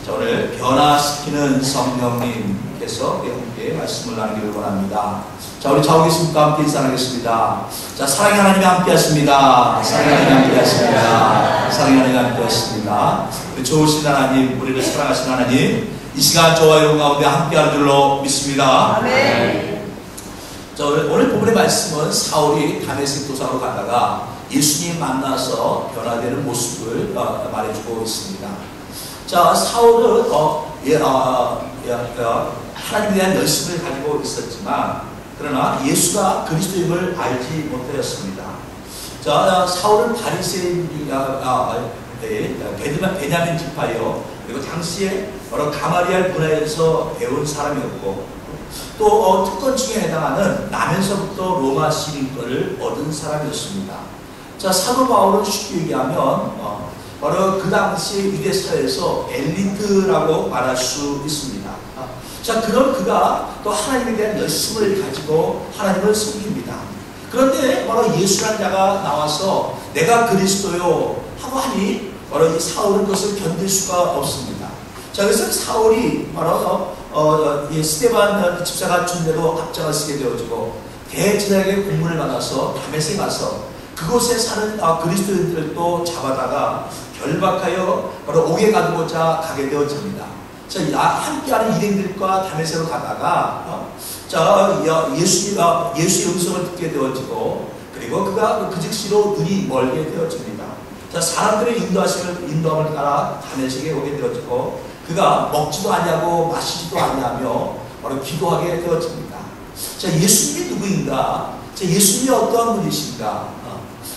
자, 오늘 변화시키는 성령님께서 함께 말씀을 나누기를 원합니다. 자, 우리 좌우계십니까? 함께 인사하겠습니다. 자, 사랑의 하나님이 함께 하십니다. 사랑의 하나님이 함께 하십니다. 사랑의 하나님이 함께 하십니다. 좋으신 하나님, 우리를 사랑하신 하나님, 이 시간 저와 여러분 가운데 함께 하는 줄로 믿습니다. 아멘. 자, 오늘 본문의 말씀은 사울이 다메섹 도상으로 가다가 예수님 만나서 변화되는 모습을 말해주고 있습니다. 자, 사울은 하나님에 대한 열심을 가지고 있었지만 그러나 예수가 그리스도임을 알지 못하였습니다. 자, 사울은 바리새인 베냐민 지파요, 그리고 당시에 여러 가마리알 문화에서 배운 사람이었고 또 특권층에 해당하는 나면서부터 로마 시민권을 얻은 사람이었습니다. 자, 사도 바울은 쉽게 얘기하면 바로 그 당시 유대 사회에서 엘리트라고 말할 수 있습니다. 자, 그런 그가 또 하나님에 대한 열심을 가지고 하나님을 섬깁니다. 그런데 바로 예수라는 자가 나와서 내가 그리스도요 하고 하니 바로 이 사울은 그것을 견딜 수가 없습니다. 자, 그래서 사울이 바로 스데반 집사가 준대로 앞장을 쓰게 되어지고 대제사장의 공문을 받아서 다메섹에 가서 그곳에 사는 그리스도인들도 잡아다가 결박하여 바로 옥에 가두고자 가게 되어집니다. 자, 함께하는 일행들과 다메섹으로 가다가 예수의 음성을 듣게 되어지고 그리고 그가 그 즉시로 눈이 멀게 되어집니다. 자, 사람들의 인도함을 따라 다메섹에 오게 되어지고 그가 먹지도 아니하고 마시지도 아니하며 바로 기도하게 되어집니다. 자, 예수님이 누구인가? 자, 예수님이 어떠한 분이신가?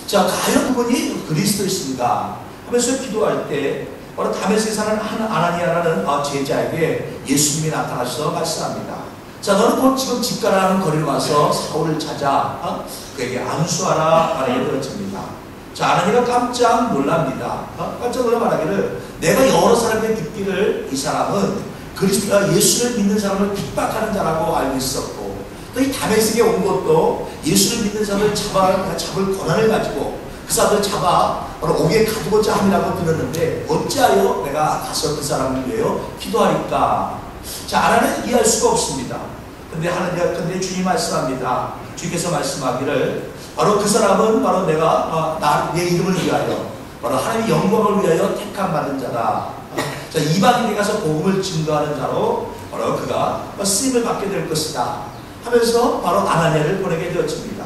자, 과연 그분이 그리스도이신가? 하면서 기도할 때 바로 다메섹에 사는 아나니아라는 제자에게 예수님이 나타나셔서 말씀합니다. 자, 너는 곧 지금 집 가라는 거리로 가서 사울을 찾아 그에게 안수하라 말하게 되어집니다. 자, 아나니아가 깜짝 놀랍니다. 깜짝 놀라 말하기를 내가 여러 사람들이 듣기를 이 사람은 그리스도 예수를 믿는 사람을 핍박하는 자라고 알고 있었고 또 이 다메섹에 온 것도 예수를 믿는 사람을 잡을 권한을 가지고 그 사람을 잡아 바로 옥에 가두고자 함이라고 들었는데 어찌하여 내가 가서 그 사람을 위하여 기도하리까? 자, 아나니아는 이해할 수가 없습니다. 근데 주님 말씀합니다. 주님께서 말씀하기를 바로 그 사람은 바로 내가 내 이름을 위하여 바로 하나님의 영광을 위하여 택함 받은 자다. 자, 이방인에 가서 복음을 증거하는 자로 바로 그가 쓰임을 받게 될 것이다 하면서 바로 아나니아를 보내게 되었습니다.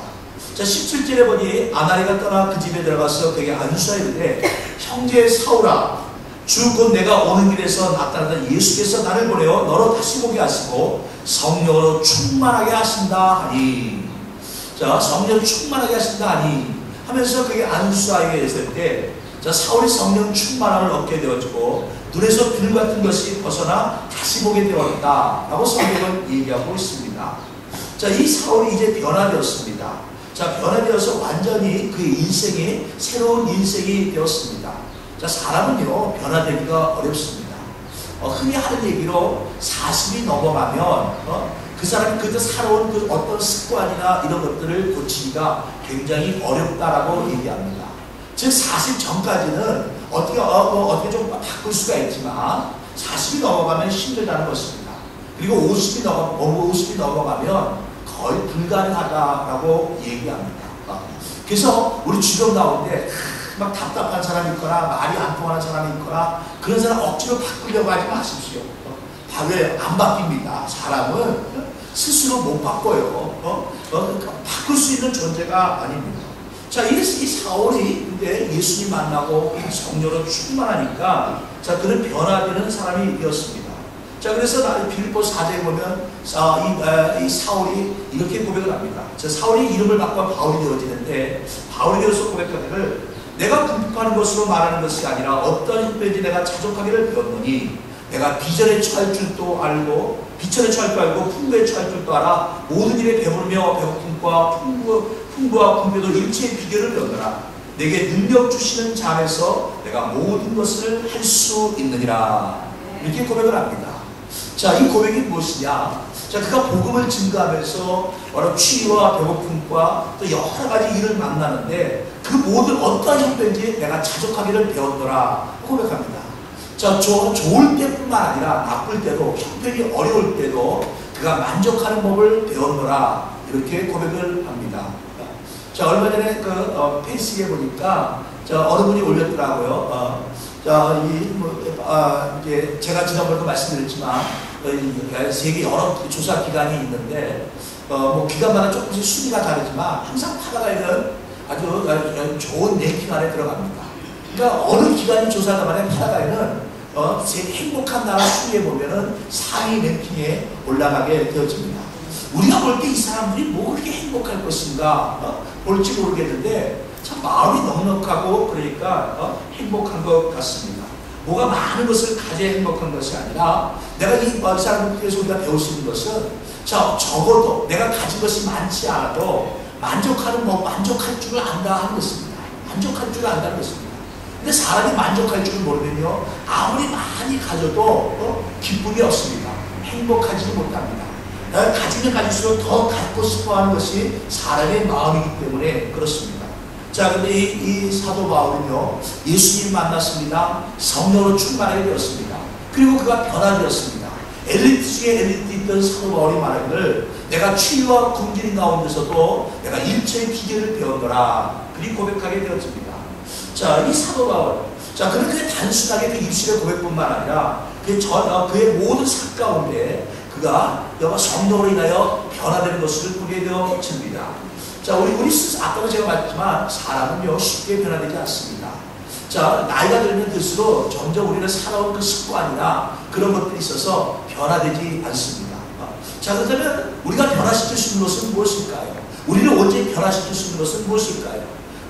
자, 17절에 보니 아나니아가 떠나 그 집에 들어가서 그에게 안수하이르되 형제 사울아, 주 곧 내가 오는 길에서 나타나던 예수께서 나를 보내어 너로 다시 보게 하시고 성령으로 충만하게 하신다 하니. 자, 성령 충만하게 하신다 하니 하면서 그에게 안수하게 했을 때 자, 사울이 성령 충만함을 얻게 되어지고 눈에서 불 같은 것이 벗어나 다시 보게 되었다 라고 성경은 얘기하고 있습니다. 자, 이 사울이 이제 변화되었습니다. 자, 변화되어서 완전히 그의 인생이 새로운 인생이 되었습니다. 자, 사람은요 변화되기가 어렵습니다. 흔히 하는 얘기로 40이 넘어가면 그 사람이 그때 살아온 그 어떤 습관이나 이런 것들을 고치기가 굉장히 어렵다라고 얘기합니다. 즉 40 전까지는 어떻게 좀 바꿀 수가 있지만 40이 넘어가면 힘들다는 것입니다. 그리고 50이 넘어가면 거의 불가능하다라고 얘기합니다. 그래서 우리 주변 가운데 막 답답한 사람이 있거나 말이 안 통하는 사람이 있거나 그런 사람 억지로 바꾸려고 하지 마십시오. 왜 안 바뀝니다. 사람은 스스로 못 바꿔요. 바꿀 수 있는 존재가 아닙니다. 자, 이 사울이 근데 예수님 만나고 성령으로 충만하니까 자, 그는 변화되는 사람이 되었습니다. 자, 그래서 빌립보 4장에 보면 이 사울이 이렇게 고백을 합니다. 자, 사울이 이름을 바꿔 바울이 되어지는데 바울이 되어서 고백하기를 내가 궁핍하는 것으로 말하는 것이 아니라 어떤 형편인지 내가 자족하기를 배웠노니 내가 비전에 처할 줄도 알고 비천에 처할 줄 알고 풍부에 처할 줄도 알아 모든 일에 배부르며 배고픔과 풍부와 궁핍도 일체의 비결을 배우더라. 내게 능력 주시는 자 안에서 내가 모든 것을 할 수 있느니라. 이렇게 고백을 합니다. 자, 이 고백이 무엇이냐? 자, 그가 복음을 증거하면서 바로 취와 배고픔과 또 여러 가지 일을 만나는데 그 모든 어떠한 형편인지 내가 자족하기를 배웠더라 고백합니다. 자, 좋을 때뿐만 아니라 나쁠 때도, 형편이 어려울 때도 그가 만족하는 법을 배웠노라, 이렇게 고백을 합니다. 자, 얼마 전에 페이스에 보니까 어느 분이 올렸더라고요. 이제 제가 지난번에도 말씀드렸지만 세계 여러 조사 기관이 있는데 뭐 기관마다 조금씩 순위가 다르지만 항상 파라가이는 아주 좋은 랭킹 안에 들어갑니다. 그러니까 어느 기관이 조사하다 만에 파라가이는 행복한 나라 순위에 보면은 상위 랭킹에 올라가게 되어집니다. 우리가 볼 때 이 사람들이 뭐 그렇게 행복할 것인가 볼지 모르겠는데 참 마음이 넉넉하고 그러니까 행복한 것 같습니다. 뭐가 많은 것을 가져야 행복한 것이 아니라 내가 이 사람들에서 우리가 배울 수 있는 것은 적어도 내가 가진 것이 많지 않아도 만족할 줄을 안다 하는 것입니다. 만족할 줄을 안다는 것입니다. 근데 사람이 만족할 줄을 모르면요, 아무리 많이 가져도 기쁨이 없습니다. 행복하지 못합니다. 가지면 가질수록 더 갖고 싶어 하는 것이 사람의 마음이기 때문에 그렇습니다. 자, 근데 이 사도 바울은요, 예수님 만났습니다. 성령으로 충만하게 되었습니다. 그리고 그가 변화되었습니다. 엘리트 중에 엘리트 있던 사도 바울이 말하기를 내가 추위와 굶주림 가운데서도 내가 일체의 비결을 배웠노라, 그리 고백하게 되었습니다. 자, 이 사도 바울, 자, 그렇게 단순하게 그 입술의 고백뿐만 아니라 그의 모든 삶 가운데 그가 성령으로 인하여 변화되는 것을 보게 되어집니다. 자, 우리 스스로 아까도 제가 말했지만 사람은요 쉽게 변화되지 않습니다. 자, 나이가 들면 들수록 점점 우리는 살아온 그 습관이나 그런 것들이 있어서 변화되지 않습니다. 자, 그렇다면 우리가 변화시킬 수 있는 것은 무엇일까요? 우리를 언제 변화시킬 수 있는 것은 무엇일까요?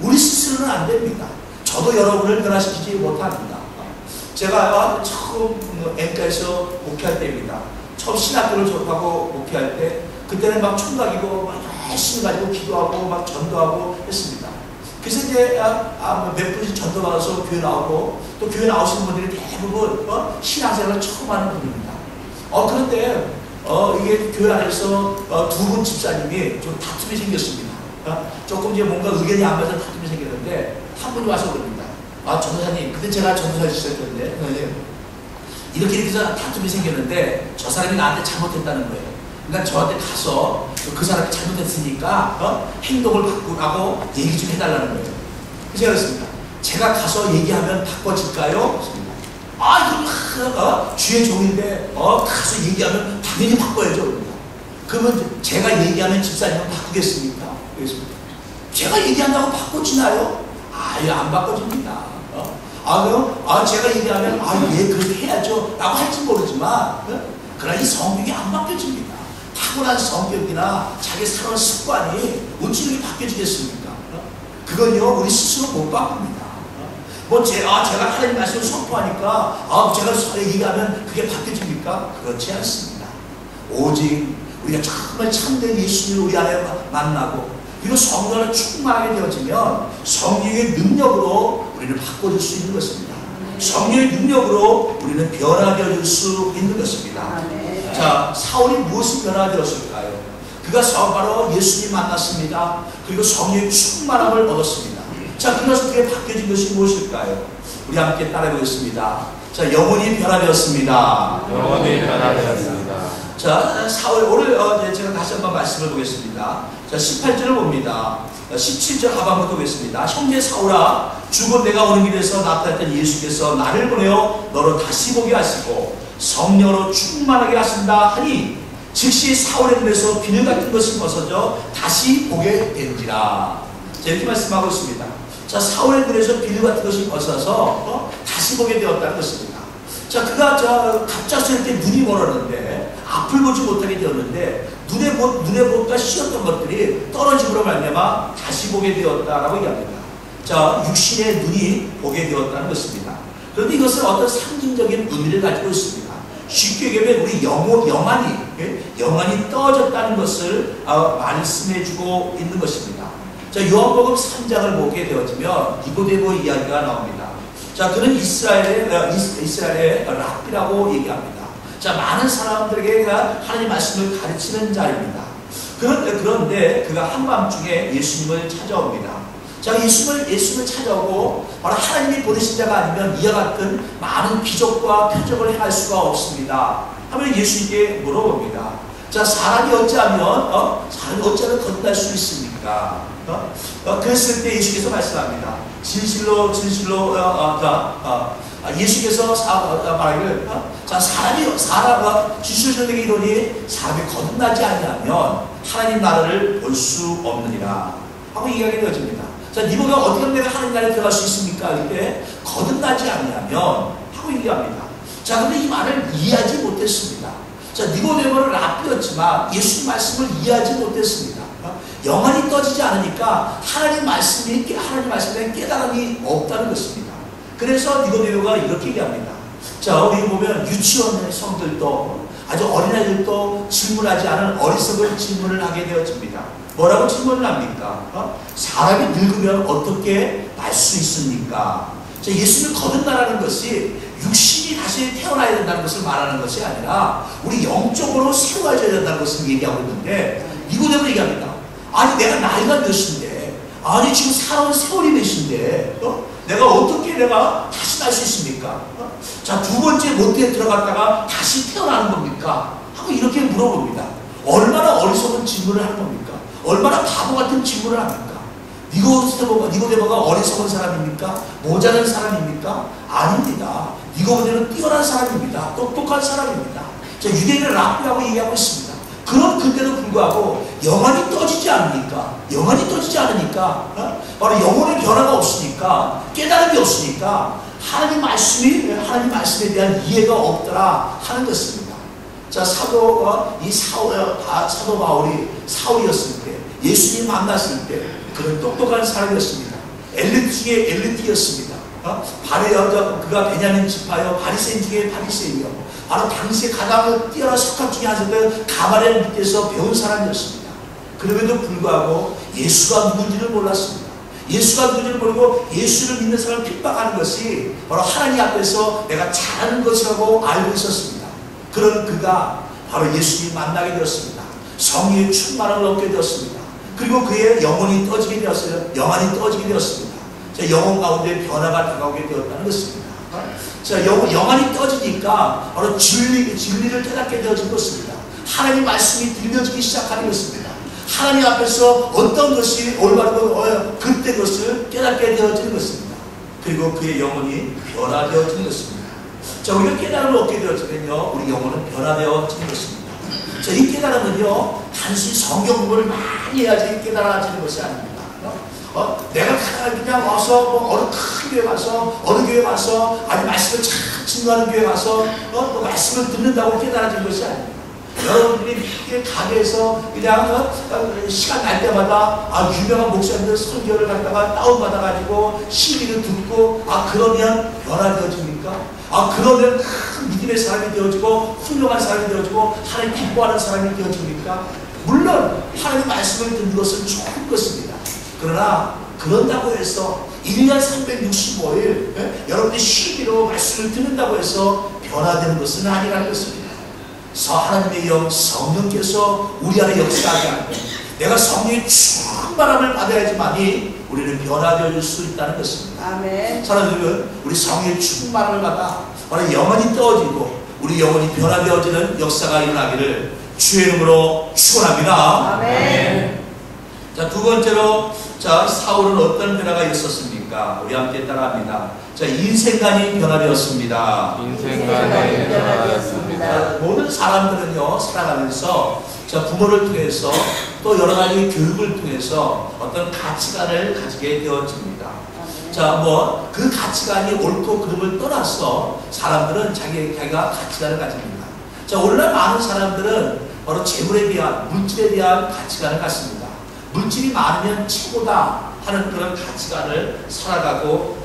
우리 스스로는 안 됩니다. 저도 여러분을 변화시키지 못합니다. 제가 처음 앵가에서 목회할 때입니다. 처음 신학교를 졸업하고 목회할 때 그때는 막 총각이고 막 열심히 가지고 기도하고 막 전도하고 했습니다. 그래서 이제 몇 분씩 전도받아서 교회 나오고 또 교회 나오시는 분들이 대부분 신앙생활을 처음 하는 분입니다. 그런데 이게 교회 안에서 두 분 집사님이 좀 다툼이 생겼습니다. 조금 이제 뭔가 의견이 안 맞아서 다툼이 생겼는데 한 분이 와서 그럽니다. 전도사님, 그때 제가 전도사 있었는데 이렇게 해서 다툼이 생겼는데 저 사람이 나한테 잘못했다는 거예요. 그러니까 저한테 가서 그 사람이 잘못했으니까 행동을 바꾸라고 얘기 좀 해달라는 거예요. 그래서 제가 그랬습니다. 제가 가서 얘기하면 바꿔질까요? 그럼 주의 종인데 가서 얘기하면 당연히 바꿔야죠. 그러면 제가 얘기하면 집사님은 바꾸겠습니까? 그랬습니다. 제가 얘기한다고 바꿔지나요? 안 바꿔집니다. 제가 얘기하면 그렇게 해야죠 라고 할지 모르지만 그러나 이 성격이 안 바뀌어집니다. 타고난 성격이나 자기 살아온 습관이 어찌 이렇게 바뀌어지겠습니까? 그건요 우리 스스로 못 바꿉니다. 제가 하나님 말씀을 선포하니까 제가 얘기하면 그게 바뀌어집니까? 그렇지 않습니다. 오직 우리가 정말 참된 예수님을 우리 안에 만나고 그리고 성령을 충만하게 되어지면 성령의 능력으로 우리를 바꿔줄 수 있는 것입니다. 성령의 능력으로 우리는 변화되어질 수 있는 것입니다. 자, 사울이 무엇을 변화되었을까요? 그가 바로 예수님 만났습니다. 그리고 성령의 충만함을 얻었습니다. 자, 그래서 그게 바뀌어진 것이 무엇일까요? 우리 함께 따라해보겠습니다. 자, 영혼이 변화되었습니다. 영혼이 변화되었습니다. 자, 사울, 오늘 제가 다시 한번 말씀을 보겠습니다. 자, 18절을 봅니다. 17절 하반부터 보겠습니다. 형제 사울아, 죽은 내가 오는 길에서 나타났던 예수께서 나를 보내어 너로 다시 보게 하시고 성령으로 충만하게 하신다 하니 즉시 사울의 눈에서 비늘 같은 것이 벗어져 다시 보게 된지라. 자, 이렇게 말씀하고 있습니다. 자, 사울의 눈에서 비늘 같은 것이 벗어서 다시 보게 되었다는 것입니다. 자, 그가 갑작스럽게 눈이 멀었는데 앞을 보지 못하게 되었는데 눈에 보기가 쉬었던 것들이 떨어짐으로 말미암아 다시 보게 되었다라고 얘기합니다. 자, 육신의 눈이 보게 되었다는 것입니다. 그런데 이것은 어떤 상징적인 의미를 가지고 있습니다. 쉽게 얘기하면 우리 영안이 떠졌다는 것을 말씀해주고 있는 것입니다. 자, 요한복음 3장을 보게 되어지면 니고데모 이야기가 나옵니다. 자, 그는 이스라엘의 랍비라고 얘기합니다. 자, 많은 사람들에게 하나님 말씀을 가르치는 자입니다. 그런데 그가 한밤중에 예수님을 찾아옵니다. 자, 예수님을 찾아오고 바로 하나님이 보내신 자가 아니면 이와 같은 많은 기적과 표적을 행할 수가 없습니다. 하면 예수님께 물어봅니다. 자, 사람이 어찌하면 거듭날 수 있습니까? 그랬을 때 예수께서 말씀합니다. 진실로 예수께서 말하기를 사람과 주실전에게 이르니 사람이 거듭나지 아니하면 하나님 나라를 볼 수 없느니라 하고 이야기가 되어집니다. 자, 니모가 어떻게 하면 내가 하나님 나라에 들어갈 수 있습니까? 이때 거듭나지 아니하면 하고 얘기합니다. 자, 근데 이 말을 이해하지 못했습니다. 자, 니고데모는 랍비였지만 예수님 말씀을 이해하지 못했습니다. 영안이 떠지지 않으니까 하나님 말씀에 깨달음이 없다는 것입니다. 그래서 니고데모가 이렇게 얘기합니다. 자, 우리 보면 유치원 성들도 아주 어린아이들도 질문하지 않은 어리석은 질문을 하게 되어집니다. 뭐라고 질문을 합니까? 사람이 늙으면 어떻게 날 수 있습니까? 자, 예수님을 거듭나라는 것이 육신이 다시 태어나야 된다는 것을 말하는 것이 아니라 우리 영적으로 세워져야 된다는 것을 얘기하고 있는데 니고데모는 얘기합니다. 아니, 내가 나이가 몇인데, 아니 지금 살아온 세월이 몇인데 내가 어떻게 다시 날 수 있습니까? 자, 두 번째 모태에 들어갔다가 다시 태어나는 겁니까? 하고 이렇게 물어봅니다. 얼마나 어리석은 질문을 하는 겁니까? 얼마나 바보 같은 질문을 합니까? 니고데모가 어리석은 사람입니까? 모자란 사람입니까? 아닙니다. 니고데모는 뛰어난 사람입니다. 똑똑한 사람입니다. 자, 유대인을 랍비라고 얘기하고 있습니다. 그럼 그때도 불구하고 영안이 떠지지 않으니까 바로 영혼의 변화가 없으니까 깨달음이 없으니까 하나님 말씀에 대한 이해가 없더라 하는 것입니다. 자, 사도 바울이 사울이었을 때 예수님 만났을 때 그런 똑똑한 사람이었습니다. 엘리트 중에 엘리트였습니다. 그가 베냐민 지파요 바리새인 중에 바리새인이요 바로 당시에 가장 뛰어난 석학 중에 하나였던 가마리엘 밑에서 배운 사람이었습니다. 그럼에도 불구하고 예수가 누군지를 몰랐습니다. 예수가 누군지를 모르고 예수를 믿는 사람을 핍박하는 것이 바로 하나님 앞에서 내가 잘하는 것이라고 알고 있었습니다. 그런 그가 바로 예수님 만나게 되었습니다. 성령의 충만함을 얻게 되었습니다. 그리고 그의 영혼이 떠지게 되었어요. 영안이 떠지게 되었습니다. 자, 영혼 가운데 변화가 다가오게 되었다는 것입니다. 자, 영안이 떠지니까 바로 진리를 깨닫게 되어진 것입니다. 하나님 말씀이 들려지기 시작하는 것입니다. 하나님 앞에서 어떤 것이 올바르고 그때 것을 깨닫게 되어지는 것입니다. 그리고 그의 영혼이 변화되어지는 것입니다. 자, 우리가 깨달음을 얻게 되어지면요 우리 영혼은 변화되어지는 것입니다. 자, 이 깨달음은요 단순히 성경 공부를 많이 해야지 깨달아지는 것이 아닙니다. 내가 그냥 와서 어느 큰 교회 가서 어느 교회 가서 아니 말씀을 참 증거하는 교회 가서 말씀을 듣는다고 깨달아지는 것이 아닙니다. 여러분들이 가게에서 그냥 시간 날 때마다 유명한 목사님들 설교를 갖다가 다운받아가지고 CD를 듣고 그러면 변화되어집니까? 그러면 큰 믿음의 사람이 되어지고 훌륭한 사람이 되어지고 하나님 기뻐하는 사람이 되어집니까? 물론 하나님 말씀을 듣는 것은 좋은 것입니다. 그러나 그런다고 해서 1년 365일 여러분이 CD로 말씀을 듣는다고 해서 변화되는 것은 아니라는 것입니다. 하나님의 영 성령께서 우리 안에 역사하게 하는 것, 내가 성령의 충만함을 받아야지만이 우리는 변화될 수 있다는 것입니다. 아멘. 사람들은 우리 성령의 충만함을 받아 바로 영혼이 떠지고 우리 영혼이 변화되어지는 역사가 일어나기를 주의 이름으로 축원합니다. 아멘. 자, 두 번째로 사울은 어떤 변화가 있었습니까? 우리 함께 따라합니다. 자, 인생관이 변화되었습니다. 인생관이 변화되었습니다. 모든 사람들은요 살아가면서 부모를 통해서 또 여러 가지 교육을 통해서 어떤 가치관을 가지게 되어집니다. 자, 그 가치관이 옳고 그름을 떠나서 사람들은 자기가 가치관을 가집니다. 자, 오늘날 많은 사람들은 바로 재물에 대한 물질에 대한 가치관을 갖습니다. 물질이 많으면 최고다 하는 그런 가치관을 살고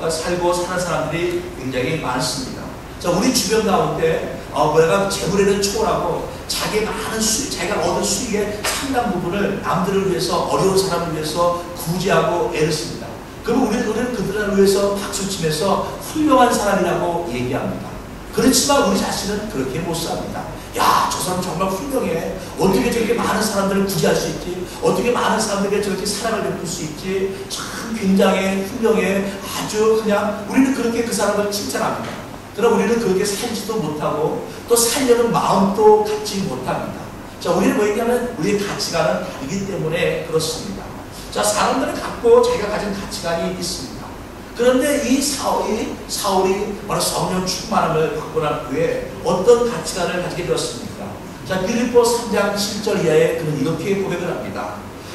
사는 사람들이 굉장히 많습니다. 자, 우리 주변 가운데 내가 재물에는 초월하고 자기가 얻은 수익의 상당 부분을 남들을 위해서 어려운 사람을 위해서 구제하고 애를 씁니다. 그러면 우리는 그들을 위해서 박수치면서 훌륭한 사람이라고 얘기합니다. 그렇지만 우리 자신은 그렇게 못 삽니다. 야, 저 사람 정말 훌륭해. 어떻게 저렇게 많은 사람들을 구제할 수 있지? 어떻게 많은 사람들에게 저렇게 사랑을 베풀 수 있지? 참 굉장히 훌륭해. 아주 그냥 우리는 그렇게 그 사람을 칭찬합니다. 그러나 우리는 그렇게 살지도 못하고 또 살려는 마음도 갖지 못합니다. 자, 우리는 뭐냐면 우리의 가치관은 다르기 때문에 그렇습니다. 자, 사람들은 갖고 자기가 가진 가치관이 있습니다. 그런데 이 사울이 바로 성령 충만함을 받고 난 후에 어떤 가치관을 가지게 되었습니까? 자, 빌립보 3장 7절 이하에 그는 이렇게 고백을 합니다.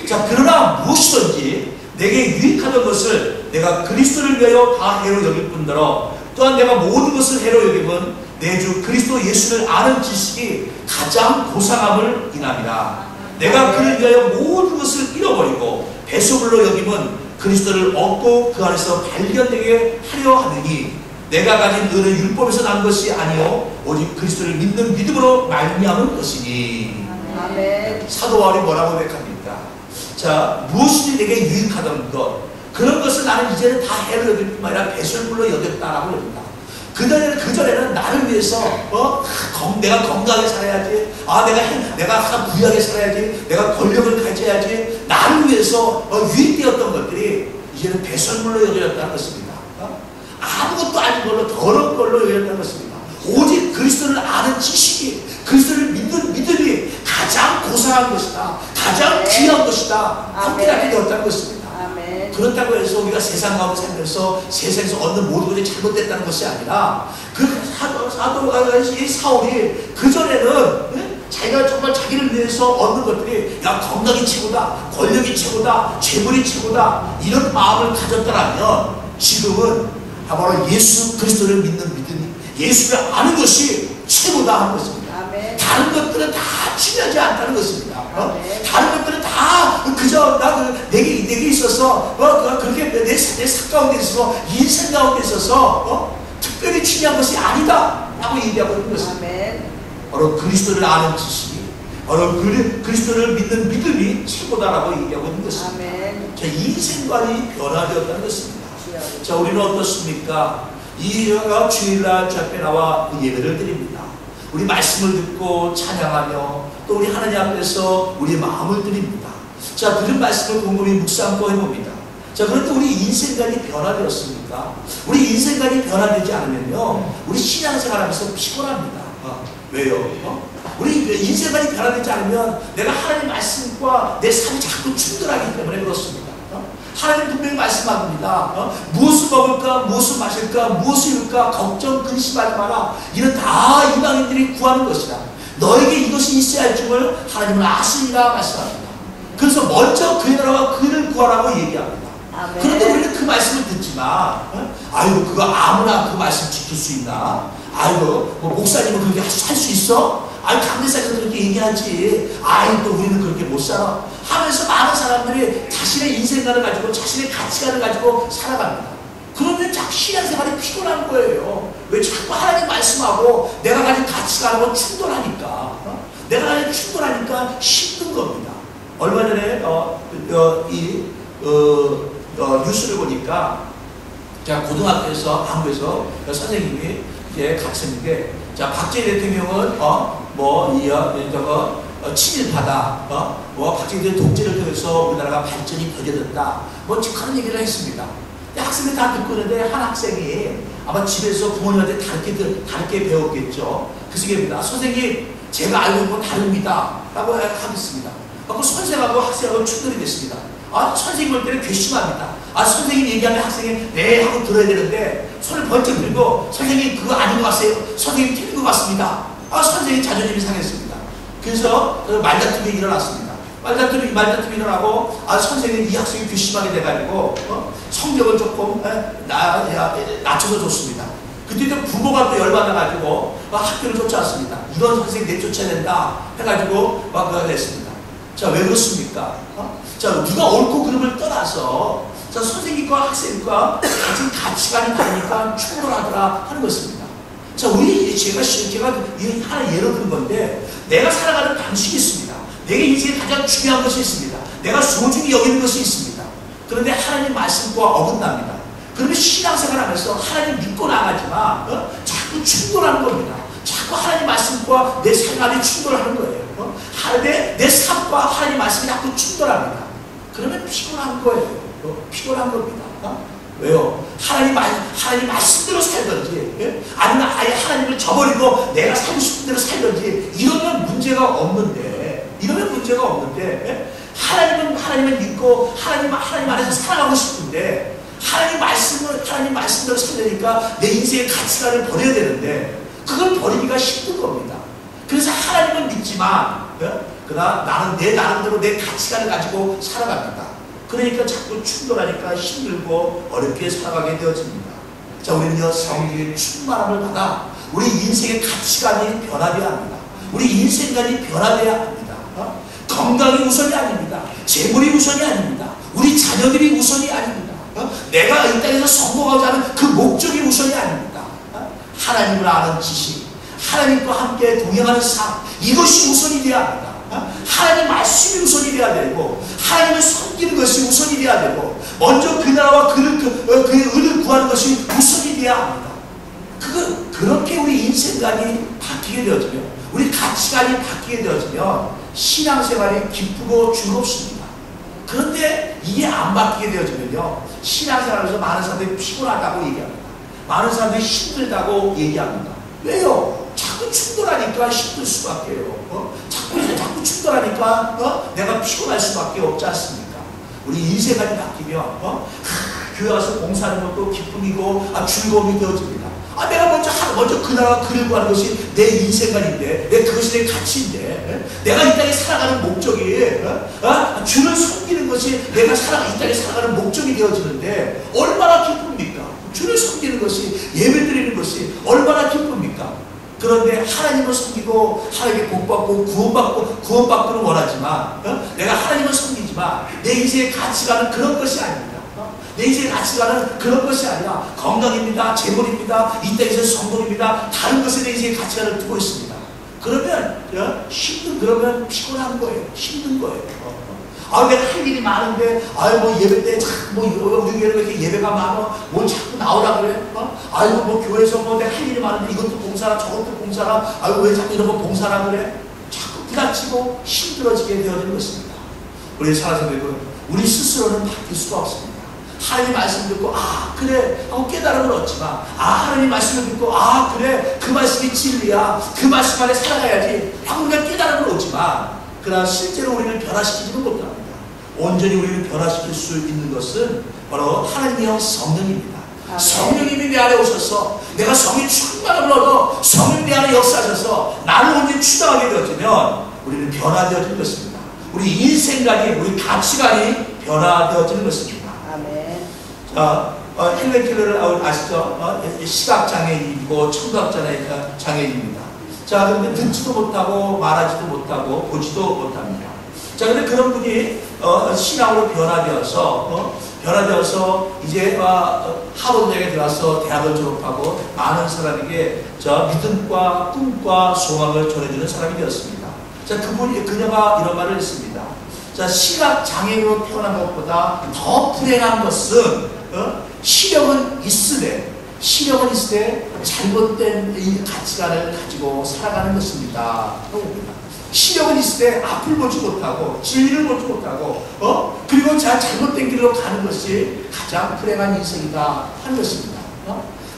자, 그러나 무엇이든지 내게 유익하던 것을 내가 그리스도를 위하여 다 해로 여길 뿐더러 또한 내가 모든 것을 해로 여김은 내 주 그리스도 예수를 아는 지식이 가장 고상함을 인함이라. 내가 그를 위하여 모든 것을 잃어버리고 배수물로 여김은 그리스도를 얻고 그 안에서 발견되게 하려 하느니 내가 가진 의는 율법에서 난 것이 아니요 오직 그리스도를 믿는 믿음으로 말미암은 것이니. 아멘. 사도 바울이 뭐라고 고백합니까? 자, 무엇이 내게 유익하던 것 그런 것을 나는 이제는 다 해로 여길 뿐만 아니라 배설물로 여겼다라고 합니다. 그전에는 나를 위해서 내가 건강하게 살아야지, 내가 항상 부유하게 살아야지, 내가 권력을 가져야지, 나를 위해서 유익되었던 것들이 이제는 배설물로 여겨졌다는 것입니다. 아무것도 아닌 걸로 더러운 걸로 여겨졌다는 것입니다. 오직 그리스도를 아는 지식이, 그리스도를 믿는 믿음이 가장 고상한 것이다, 가장 귀한 것이다, 함께하게 되었다는 것입니다. 그렇다고 해서 우리가 세상 가운데 살면서 세상에서 얻는 모든 것이 잘못됐다는 것이 아니라 그 사울이 그전에는 자기가 정말 자기를 위해서 얻는 것들이 야, 건강이 최고다, 권력이 최고다, 재물이 최고다 이런 마음을 가졌더라면 지금은 바로 예수 그리스도를 믿는 믿음이, 예수를 아는 것이 최고다 하는 것입니다. 다른 것들은 다 중요하지 않다는 것입니다. 다른 것들은 다 그저 내게 있어서 그렇게 내 삶 가운데 있어서 인생 가운데 있어서 특별히 중요한 것이 아니다 라고 얘기하고 있는 것입니다. 바로 그리스도를 아는 지식이, 바로 그리스도를 믿는 믿음이 최고다라고 얘기하고 있는 것입니다. 자, 인생관이 변화되었다는 것입니다. 자, 우리는 어떻습니까? 이 주일날 주 앞에 나와 예배를 드립니다. 우리 말씀을 듣고 찬양하며 또 우리 하나님 앞에서 우리의 마음을 드립니다. 자, 들은 말씀을 곰곰이 묵상도 해봅니다. 자, 그런데 우리 인생관이 변화되었습니까? 우리 인생관이 변화되지 않으면요, 우리 신앙생활하면서 피곤합니다. 왜요? 우리 인생관이 변화되지 않으면 내가 하나님 말씀과 내 삶이 자꾸 충돌하기 때문에 그렇습니다. 하나님 분명히 말씀합니다. 무엇을 먹을까, 무엇을 마실까, 무엇을 입을까 걱정 근심하지 마라. 이는 다 이방인들이 구하는 것이다. 너에게 이것이 있어야 할 줄을 하나님은 아시리라 말씀합니다. 그래서 먼저 그의 나라와 그를 구하라고 얘기합니다. 그런데 우리는 그 말씀을 듣지만 아이고 그거 아무나 그 말씀 지킬 수 있나? 아이고 뭐 목사님은 그렇게 할 수 있어? 아이 강대사님은 그렇게 얘기하지. 아이 또 우리는 그렇게 못 살아 하면서 많은 사람들이 자신의 인생관을 가지고 자신의 가치관을 가지고 살아갑니다. 그러면 자꾸 신앙생활이 피곤한 거예요. 왜 자꾸 하나님 말씀하고 내가 가진 가치관하고 충돌하니까 내가 가진 충돌하니까 힘든 겁니다. 얼마 전에 뉴스를 보니까 제가 고등학교에서 한국에서 선생님이 이제 학생인데, 자, 박정희 대통령은 친일파다, 박정희 대통령 독재를 통해서 우리나라가 발전이 더뎌졌다, 그런 얘기를 했습니다. 학생들이 다 듣고 있는데 한 학생이 아마 집에서 부모님한테 다르게 배웠겠죠. 그 얘기입니다. 선생님, 제가 알고 있는 건 다릅니다 라고 하겠습니다. 그 선생하고 학생하고 충돌이 됐습니다. 선생님 볼 때는 괘씸합니다. 선생님 얘기하면 학생이 네 하고 들어야 되는데 손을 번쩍 들고 선생님 그거 아닌 것 같아요. 선생님 틀린 것 같습니다. 선생님 자존심이 상했습니다. 그래서 말다툼이 일어났습니다. 말다툼이 일어나고 선생님 이 학생이 괘씸하게 돼가지고 성적을 조금 낮춰서 줬습니다. 그때 부모가 또 열받아가지고 학교를 쫓아왔습니다. 이런 선생님 내쫓아야 된다 해가지고 그걸 냈습니다. 자, 왜 그렇습니까? 자, 누가 옳고 그름을 떠나서 자, 선생님과 학생과 가진 가치관이 다르니까 충돌하더라 하는 것입니다. 자, 제가 하나 예로 든 건데, 내가 살아가는 방식이 있습니다. 내게 인생에 가장 중요한 것이 있습니다. 내가 소중히 여기는 것이 있습니다. 그런데 하나님 말씀과 어긋납니다. 그러면 신앙생활 하면서 하나님 믿고 나가지만 자꾸 자꾸 충돌하는 겁니다. 자꾸 하나님 말씀과 내 생활이 충돌하는 거예요. 내 삶과 하나님 말씀이 자꾸 충돌합니다. 그러면 피곤한 거예요. 피곤한 겁니다. 왜요? 하나님 말씀대로 살든지, 아니면 아예 하나님을 저버리고 내가 살고 싶은 대로 살든지, 이러면 문제가 없는데, 하나님을 믿고 하나님 안에서 살아가고 싶은데, 하나님 말씀대로 살려니까 내 인생의 가치관을 버려야 되는데, 그걸 버리기가 힘든 겁니다. 그래서 하나님은 믿지만, 그러나 나는 내 나름대로 내 가치관을 가지고 살아갑니다. 그러니까 자꾸 충돌하니까 힘들고 어렵게 살아가게 되어집니다. 자, 우리는요, 성령의 충만함을 받아 우리 인생의 가치관이 변화되어야 합니다. 우리 인생관이 변화되어야 합니다. 건강이 우선이 아닙니다. 재물이 우선이 아닙니다. 우리 자녀들이 우선이 아닙니다. 내가 이 땅에서 성공하고자 하는 그 목적이 우선이 아닙니다. 하나님을 아는 지식, 하나님과 함께 동행하는 삶, 이것이 우선이 되어야 합니다. 하나님 말씀이 우선이 되어야 되고, 하나님을 섬기는 것이 우선이 되어야 되고, 먼저 그 나라와 그의 의를 구하는 것이 우선이 되어야 합니다. 그렇게 우리 인생관이 바뀌게 되어지면, 우리 가치관이 바뀌게 되어지면 신앙생활이 기쁘고 즐겁습니다. 그런데 이게 안 바뀌게 되어지면요, 신앙생활에서 많은 사람들이 피곤하다고 얘기합니다. 많은 사람들이 힘들다고 얘기합니다. 왜요? 자꾸 충돌하니까 힘들 수밖에요. 자꾸 충돌하니까 내가 피곤할 수밖에 없지 않습니까? 우리 인생관이 바뀌면 교회 와서 봉사하는 것도 기쁨이고 즐거움이 되어집니다. 내가 먼저 그 나라와 그를 구하는 것이 내 인생관인데, 그것이 내 가치인데, 내가 이 땅에 살아가는 목적이 주를 섬기는 것이 내가 이 땅에 살아가는 목적이 되어지는데 얼마나 기쁩니까? 주를 섬기는 것이, 예배드리는 것이 얼마나 기쁩니까? 그런데 하나님을 섬기고 하나님의 복받고 구원받고는 원하지만, 내가 하나님을 섬기지만 내 인생의 가치관은 그런 것이 아닙니다. 내 인생의 가치관은 그런 것이 아니라 건강입니다, 재물입니다, 이 땅에서 성공입니다, 다른 것에 내 인생의 가치관을 두고 있습니다. 그러면 그러면 피곤한 거예요. 힘든 거예요. 내가 할 일이 많은데, 예배 때 우리 교회는 왜 이렇게 예배가 많아? 뭘 자꾸 나오라 그래? 교회에서 내가 할 일이 많은데 이것도 봉사라, 저것도 봉사라, 왜 자꾸 이런 거 봉사라 그래? 자꾸 부닥치고 힘들어지게 되어지는 것입니다. 우리 사랑하는 우리 스스로는 바뀔 수가 없습니다. 하나님 말씀 듣고 그래 하고 깨달음을 얻지만, 하나님 말씀을 듣고 그래 그 말씀이 진리야, 그 말씀 안에 살아가야지 하고 그냥 깨달음을 얻지만, 그러나 실제로 우리를 변화시키지는 못합니다. 온전히 우리를 변화시킬 수 있는 것은 바로 하나님의 성령입니다. 성령님이 내 안에 오셔서 내가 성의 충만함을 얻어 성령 내 안에 역사하셔서 나를 온전히 추장하게 되어지면 우리는 변화되어지는 것입니다. 우리 인생관이, 우리 가치관이 변화되어지는 것입니다. 아멘. 자, 헬렌 켈러를 아시죠? 시각장애인이고 청각장애인입니다. 자, 그런데 듣지도 못하고 말하지도 못하고 보지도 못합니다. 자, 근데 그런 분이 신앙으로 변화되어서 이제 하버드대학에 들어가서 대학을 졸업하고 많은 사람에게 믿음과 꿈과 소망을 전해주는 사람이 되었습니다. 자, 그녀가 이런 말을 했습니다. 자, 시각장애인으로 태어난 것보다 더 불행한 것은 시력은 있으되 잘못된 이 가치관을 가지고 살아가는 것입니다. 시력은 있을 때 앞을 보지 못하고 진리를 보지 못하고 그리고 잘못된 길로 가는 것이 가장 불행한 인생이다 하는 것입니다.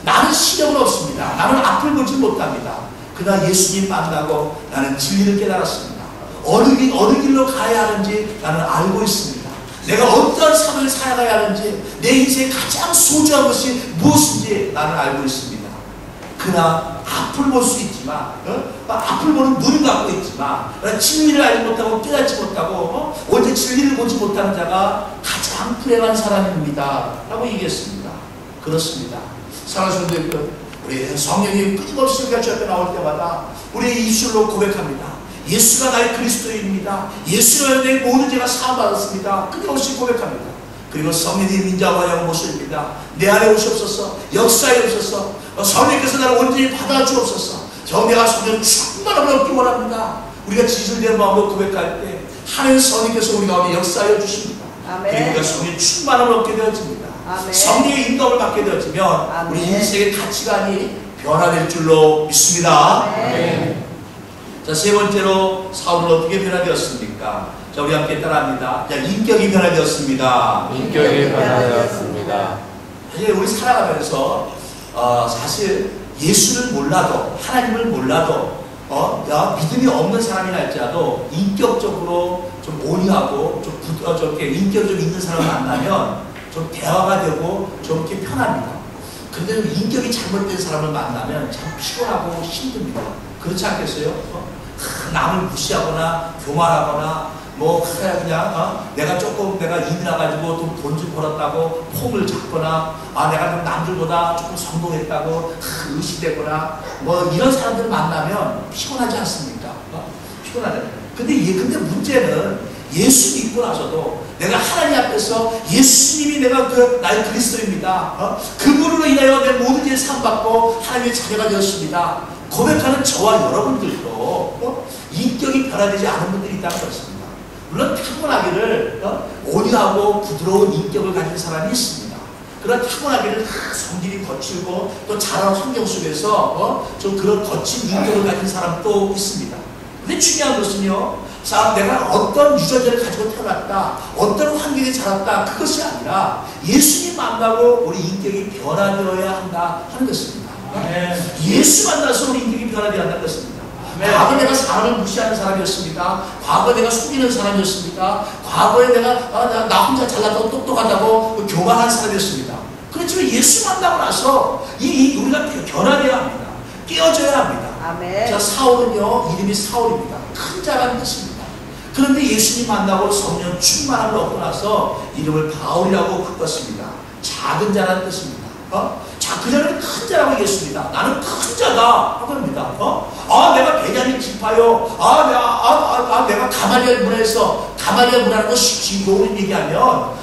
나는 시력은 없습니다. 나는 앞을 보지 못합니다. 그러나 예수님 만나고 나는 진리를 깨달았습니다. 어느 길로 가야 하는지 나는 알고 있습니다. 내가 어떠한 삶을 살아가야 하는지, 내 인생에 가장 소중한 것이 무엇인지 나는 알고 있습니다. 그러나 앞을 볼 수 있지만, 앞을 보는 눈을 갖고 있지만, 진리를 알지 못하고 깨닫지 못하고 언제 진리를 보지 못하는 자가 가장 불행한 사람입니다 라고 얘기했습니다. 그렇습니다. 사랑하는 분들, 우리 성령이 끊임없이 우리가 주 앞에 나올 때마다 우리의 입술로 고백합니다. 예수가 나의 그리스도인입니다. 예수로 내 모든 죄가 사함받았습니다. 끊임없이 고백합니다. 그리고 성령님 인자와 영모십니다. 내 안에 오시옵소서, 역사에 오셔서 성령께서 나를 온전히 받아주옵소서. 내가 성령 충만함을 얻기 원합니다. 우리가 진실된 마음으로 고백할 때 하나님 성령께서 우리 가운데 역사하여 주십니다. 아멘. 그리고 우리가 성령 충만함을 얻게 되어집니다. 성령의 인도를 받게 되어지면 우리 인생의 가치관이 변화될 줄로 믿습니다. 아멘. 자, 세 번째로 사울은 어떻게 변화되었습니까? 자, 우리 함께 따라합니다. 자, 인격이 변화되었습니다. 인격이 변화되었습니다. 사실 우리 살아가면서 사실 예수를 몰라도 하나님을 몰라도 믿음이 없는 사람이라 할지라도 인격적으로 좀 온유하고 좀 이렇게 인격이 좀 있는 사람을 만나면 좀 대화가 되고 좀 이렇게 편합니다. 그런데 인격이 잘못된 사람을 만나면 참 피곤하고 힘듭니다. 그렇지 않겠어요? 남을 무시하거나 교만하거나 내가 조금 내가 일이 나가지고 좀 돈 좀 벌었다고 폼을 잡거나 내가 좀 남들보다 조금 성공했다고 의시되거나 이런 사람들 만나면 피곤하지 않습니까? 피곤하잖아요. 근데 문제는 예수 믿고 나서도 내가 하나님 앞에서 예수님이 내가 나의 그리스도입니다. 그분으로 인하여 내 모든 일을 사함받고 하나님의 자녀가 되었습니다. 고백하는 저와 여러분들도 인격이 변화되지 않은 분들이 있다는 것입니다. 물론 타고나기를 온유하고 부드러운 인격을 가진 사람이 있습니다. 그런 타고나기를 성질이 거칠고 또 자라는 환경 속에서 좀 그런 거친 인격을 가진 사람도 있습니다. 근데 중요한 것은요, 내가 어떤 유전자를 가지고 태어났다, 어떤 환경에 자랐다, 그것이 아니라 예수님 만나고 우리 인격이 변화되어야 한다 하는 것입니다. 예수 만나서 우리 인격이 변화되어야 한다는 것입니다. 과거 내가 사람을 무시하는 사람이었습니다. 과거 내가 속이는 사람이었습니다. 과거에 내가 나 혼자 잘나고 똑똑하다고 교만한 사람이었습니다. 그렇지만 예수 만나고 나서 우리가 변화되어야 합니다. 깨어져야 합니다. 아멘. 자, 사울은요, 이름이 사울입니다. 큰 자라는 뜻입니다. 그런데 예수님 만나고 성령 충만함을 얻고 나서 이름을 바울이라고 바꿨습니다. 작은 자라는 뜻입니다. 자, 그 자는 큰 자라고 얘기했습니다. 나는 큰 자다 하고 합니다. 내가 베냐민 지파요. 내가 가말리엘 문화에서, 가말리엘 문화라는 거 쉽지 얘기하면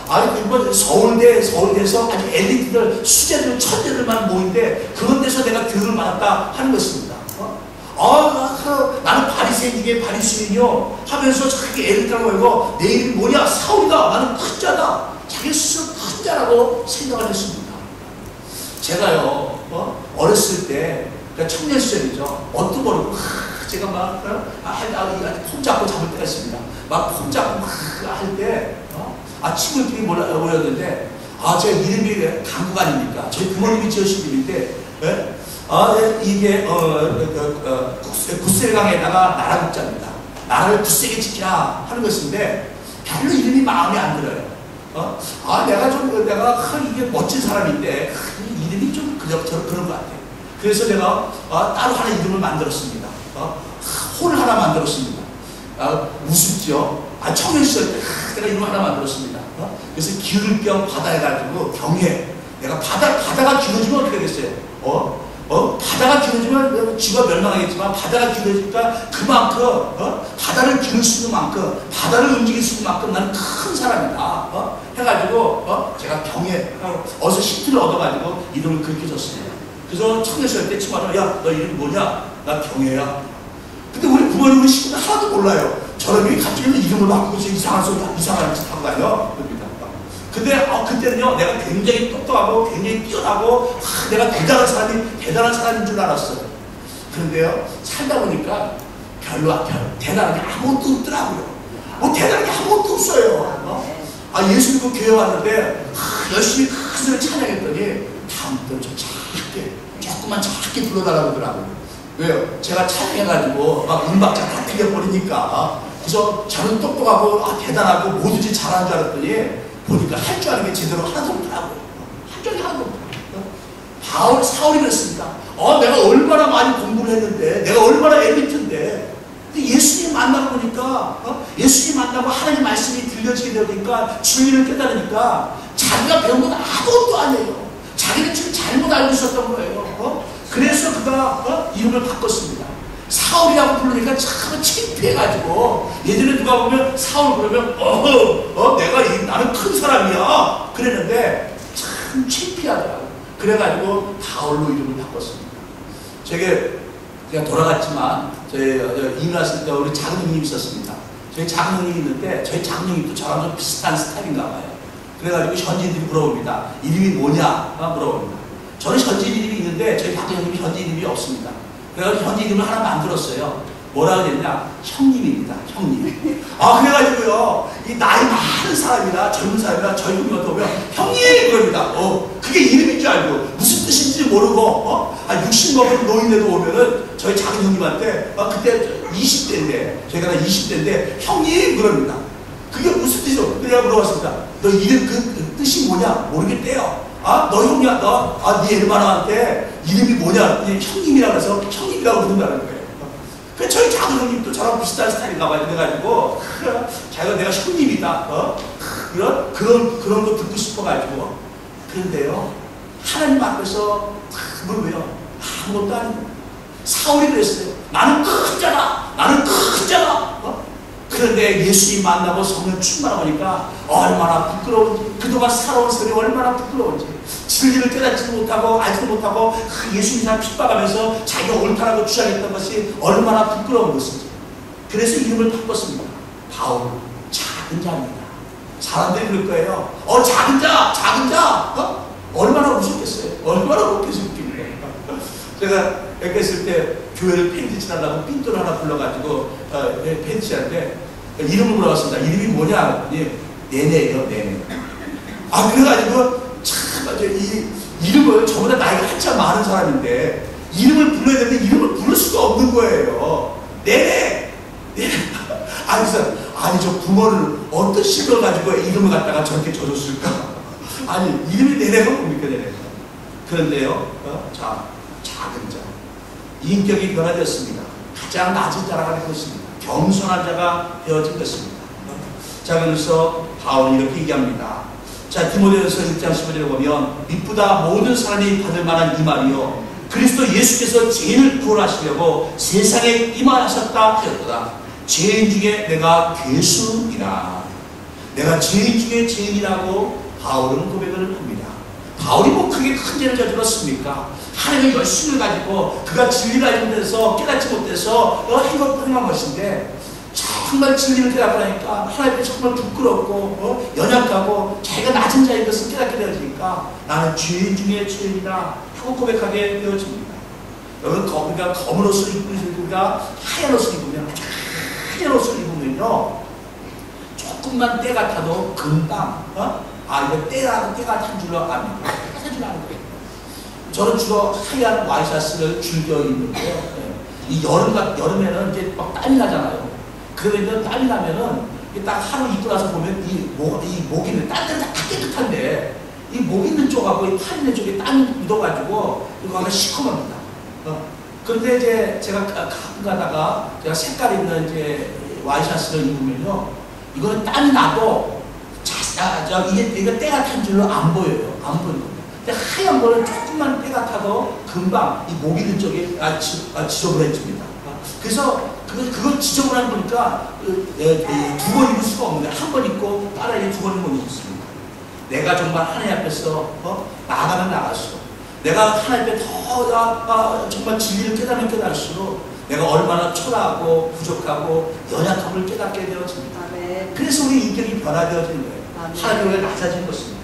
서울대에서 아주 엘리트들, 수재들, 천재들만 모인데 그런 데서 내가 교육을 받았다 하는 것입니다. 나는 바리새인 중에 바리새인이요 하면서 자기 엘리트라고 하고 내 이름이 뭐냐? 사울이다. 나는 큰 자다. 자기 스스로 큰 자라고 생각을 했습니다. 제가요, 어렸을 때, 그러니까 청년 시절이죠. 뭣도 모르고, 제가 폼 잡고 잡을 때가 있습니다. 폼 잡고 할 때, 친구들이 모였는데, 제가 이름이 강국 아닙니까? 저희 부모님이 지으신 이름인데, 이게, 굳세강에다가 나라국자입니다. 나라를 굳세게 지키라 하는 것인데, 별로 이름이 마음에 안 들어요. 내가 이게 멋진 사람인데, 이름이 좀 그런 것 같아요. 그래서 내가 따로 하나 이름을 만들었습니다. 홀 하나 만들었습니다. 우습죠? 청년 시절 때 내가 이름 하나 만들었습니다. 그래서 기울병 바다 해가지고 경해. 내가 바다가 길어지면 어떻게 됐어요? 바다가 길어지면 쥐가 멸망하겠지만 바다가 길어지니까 그만큼 바다를 기를 수 있는 만큼 바다를 움직일 수 있는 만큼 나는 큰 사람이다 해가지고 제가 경해 어디서 힌트를 얻어가지고 이름을 그렇게 줬습니다. 그래서 청년 시절 때 친구가 야, 너 이름 뭐냐? 나 경해야. 근데 우리 부모님 우리 친구들 하나도 몰라요. 저놈이 갑자기 이름을 바꾸고 이상한 짓 하고 다녀. 근데 그때는요, 내가 굉장히 똑똑하고 굉장히 뛰어나고 내가 대단한 사람인 줄 알았어요. 그런데요, 살다 보니까 별로 대단한 게 아무것도 없더라고요. 대단한 게 아무것도 없어요. 예수 믿고 교회 왔는데 열심히 큰 소리 찬양했더니 다음부터 좀 조금만 작게 불러달라고 하더라고요. 왜요? 제가 찬양해가지고 음박자 다 틀려버리니까. 그래서 저는 똑똑하고 대단하고 뭐든지 잘하는 줄 알았더니 보니까 할 줄 아는 게 제대로 하나도 없더라고요. 할 줄 아는 게 하나도 없더라고요. 사울이 그랬습니다. 내가 얼마나 많이 공부를 했는데, 내가 얼마나 엘리트인데. 근데 예수님 만나고 보니까, 예수님 만나고 하나님 말씀이 들려지게 되니까, 진리를 깨달으니까, 자기가 배운 건 아무것도 아니에요. 자기는 지금 잘못 알고 있었던 거예요. 그래서 그가 이름을 바꿨습니다. 사울이라고 부르니까 참 창피해가지고 예전에 누가 보면 사울 그러면 나는 큰 사람이야 그랬는데 참 창피하더라고요. 그래가지고 바울로 이름을 바꿨습니다. 제가 돌아갔지만 저희 이민왔을 때 우리 작은 형님이 있었습니다. 저희 작은 형님이 있는데 저희 작은 형님도 저랑 좀 비슷한 스타일인가 봐요. 그래가지고 현지인들이 물어봅니다. 이름이 뭐냐? 물어봅니다. 저는 현지 이름이 있는데 저희 학교 형님이 현지 이름이 없습니다. 그래서 현지 이름을 하나 만들었어요. 뭐라고 했냐? 형님입니다. 형님. 그래가지고요, 이 나이 많은 사람이나 젊은 사람이나 저희 형님한테 오면 형님! 그럽니다. 그게 이름인 줄 알고 무슨 뜻인지 모르고 60 넘은 노인네도 오면은 저희 작은 형님한테 그때 20대인데 저희가 20대인데 형님! 그럽니다. 그게 무슨 뜻이죠? 그래야 물어봤습니다. 너 이름 그 뜻이 뭐냐? 모르겠대요. 너 형이야? 네 애르바나한테 이름이 뭐냐? 형님이라고 해서 형님이라고 부른다는 거예요. 그 저희 작은 형님도 저랑 비슷한 스타일인가 봐요. 그래가지고 자기가 내가 형님이다. 그런 거 듣고 싶어가지고. 그런데요, 하나님 앞에서 그걸 왜요? 아무것도 아니고 사울이 그랬어요. 나는 큰 자다. 나는 큰 자다. 그런데 예수님 만나고 성령 충만하고 보니까 얼마나 부끄러운지, 그동안 살아온 세월이 얼마나 부끄러운지, 진리를 깨닫지 못하고 알지도 못하고 예수님을 핍박하면서 자기가 옳다라고 주장했던 것이 얼마나 부끄러운 것인지. 그래서 이름을 바꿨습니다. 바울, 작은 자입니다. 사람들이 그럴 거예요. 작은 자, 작은 자. 얼마나 웃었겠어요. 얼마나 웃깁니까. 제가 여기 있을 때 교회를 팬티 칠하려고 핀돌 하나 불러가지고 팬티 칠하는데 이름을 물어봤습니다. 이름이 뭐냐? 네네예요, 네네. 그래가지고 참 이 이름을 저보다 나이가 한참 많은 사람인데 이름을 불러야 되는데 이름을 부를 수가 없는 거예요. 네네, 네네. 아니 저 부모를 어떤 식으로 가지고 이름을 갖다가 저렇게 줘줬을까? 이름이 네네가 뭡니까, 네네. 그런데요, 작은 자. 인격이 변화되었습니다. 가장 낮은 자라가 된 것입니다. 겸손한 자가 되어진 것입니다. 자, 그래서 바울은 이렇게 얘기합니다. 자, 디모데전서 6장 15절에 보면 미쁘다 모든 사람이 받을 만한 이 말이요 그리스도 예수께서 죄인을 구원하시려고 세상에 임하셨다 하였도다. 죄인 중에 내가 괴수이라. 내가 죄인 중에 죄인이라고 바울은 고백을 합니다. 바울이 뭐 크게 큰 죄를 저질렀습니까? 하나님의 열심을 가지고 그가 진리를 알지 못해서 깨닫지 못해서 행한 것인데 정말 진리를 깨닫고 나니까 하나님께 정말 부끄럽고 연약하고 자기가 낮은 자인 것을 깨닫게 되어지니까 나는 죄인 중에 죄인이다 하고 고백하게 되어집니다. 여러분 우리가 검은 옷을 입고 우리가 하얀 옷을 입으면 하얀 옷을 입으면요 조금만 때 같아도 금방 이거 때가 탄 줄로 압니다. 탄 줄로 아는 거예요. 저는 주로 하얀 와이셔츠를 즐겨 입는데요. 이 여름에는 이제 막 땀이 나잖아요. 그러면 땀이 나면은 딱 하루 입고 나서 보면 이 목 있는 딴 데는 다 깨끗한데 이 목 있는 쪽하고 이 팔 있는 쪽에 땀이 묻어가지고 이거 시커멉니다. 그런데 이제 제가 가끔 가다가 제가 색깔 있는 이제 와이셔츠를 입으면요, 이거는 땀이 나도 이게 때가 탄 줄로 안 보여요. 안 보이는 겁니다. 근데 하얀 거는 조금만 때가 타도 금방 이 목 있는 쪽에 지저분해집니다. 그래서 그걸 지저분하게 보니까 두 번 입을 수가 없는데 한 번 입고 따라이 두 번은 못 입습니다. 내가 정말 하나님 앞에서 나가면 나갈수록 내가 하나님 앞에 더 정말 진리를 깨달으면 깨달을수록 내가 얼마나 초라하고 부족하고 연약함을 깨닫게 되어집니다. 그래서 우리 인격이 변화되어지는 거예요. 하나님의 낮아지는 것입니다.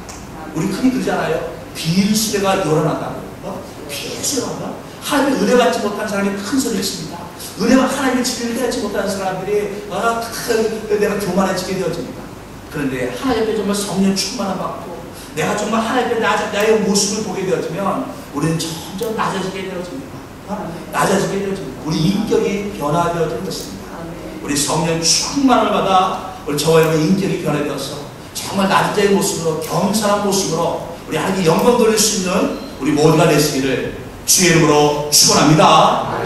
우리 흔히 그러잖아요. 비일수레가 요란하다고. 비일수레가 하나님의 은혜 받지 못한 사람이 큰 소리를 칩니다. 은혜가 하나님의 진리를 깨닫지 못하는 사람들이 내가 교만해지게 되어집니다. 그런데 하나님 앞에 정말 성령 충만함 받고 내가 정말 하나님 앞에 나의 모습을 보게 되어지면 우리는 점점 낮아지게 되어집니다. 낮아지게 되어집니다. 우리 인격이 변화되어지는 것입니다. 우리 성령 충만을 받아 우리 저와 여러분의 인격이 변화되어서 정말 낮은 자의 모습으로 겸손한 모습으로 우리 하나님께 영광 돌릴 수 있는 우리 모두가 되시기를 주의 이름으로 축원합니다.